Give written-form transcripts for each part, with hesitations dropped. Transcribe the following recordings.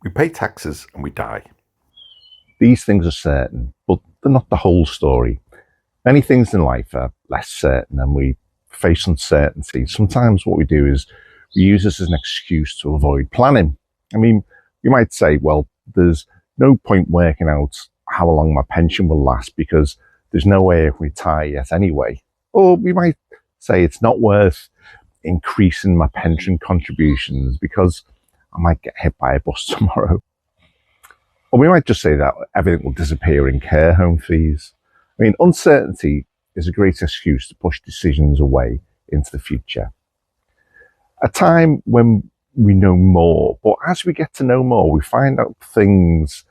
We pay taxes and we die. These things are certain, but they're not the whole story. Many things in life are less certain and we face uncertainty. Sometimes what we do is we use this as an excuse to avoid planning. I mean, you might say, well, there's no point working out how long my pension will last because there's no way I can retire yet anyway. Or we might say it's not worth increasing my pension contributions because I might get hit by a bus tomorrow. Or we might just say that everything will disappear in care home fees. I mean, uncertainty is a great excuse to push decisions away into the future. A time when we know more, but as we get to know more, we find out things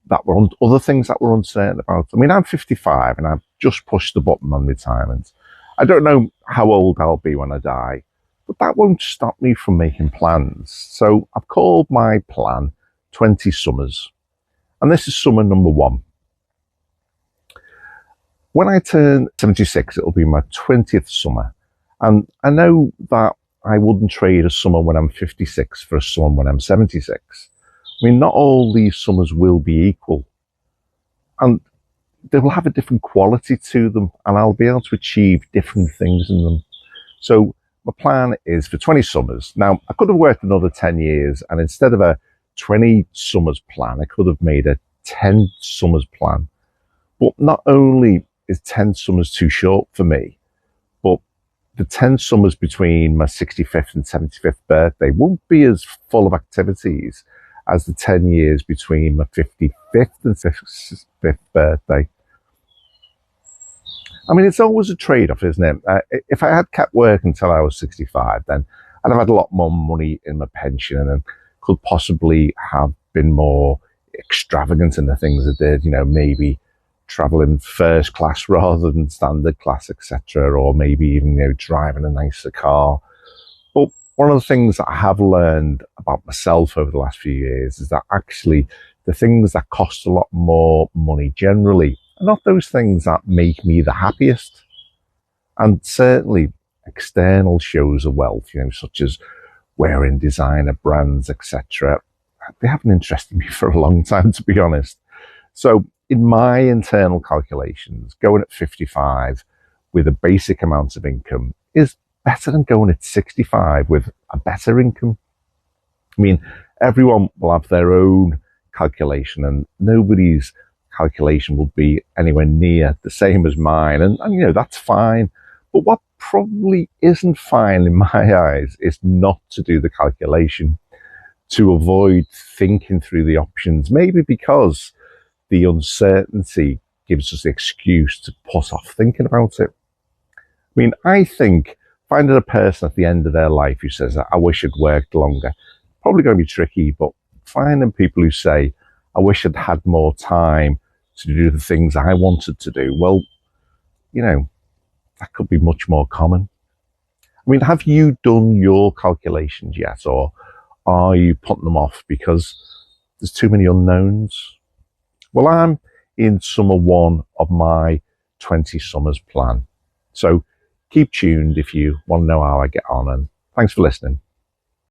that were other things that we're uncertain about. I mean, I'm 55 and I've just pushed the button on retirement. I don't know how old I'll be when I die, but that won't stop me from making plans. So I've called my plan 20 Summers. And this is summer number 1. When I turn 76, it'll be my 20th summer. And I know that I wouldn't trade a summer when I'm 56 for a summer when I'm 76. I mean, not all these summers will be equal. And they will have a different quality to them, and I'll be able to achieve different things in them. So my plan is for 20 summers. Now, I could have worked another 10 years, and instead of a 20 summers plan, I could have made a 10 summers plan. But not only is 10 summers too short for me, but the 10 summers between my 65th and 75th birthday won't be as full of activities as the 10 years between my 55th and 65th birthday. I mean, it's always a trade-off, isn't it? If I had kept work until I was 65, then I'd have had a lot more money in my pension and could possibly have been more extravagant in the things I did, maybe traveling first class rather than standard class, etc., or maybe even, driving a nicer car. But one of the things that I have learned about myself over the last few years is that actually the things that cost a lot more money generally are not those things that make me the happiest. And certainly external shows of wealth, such as wearing designer brands, etc., they haven't interested me for a long time, to be honest. So in my internal calculations, going at 55 with a basic amount of income is better than going at 65 with a better income. I mean, everyone will have their own calculation and nobody's calculation will be anywhere near the same as mine. And that's fine. But what probably isn't fine in my eyes is not to do the calculation, to avoid thinking through the options, maybe because the uncertainty gives us the excuse to put off thinking about it. I mean, I think finding a person at the end of their life who says, I wish I'd worked longer, probably going to be tricky, but finding people who say, I wish I'd had more time to do the things I wanted to do, well, that could be much more common. I mean, have you done your calculations yet, or are you putting them off because there's too many unknowns? Well, I'm in summer 1 of my 20 summers plan. So keep tuned if you want to know how I get on, and thanks for listening.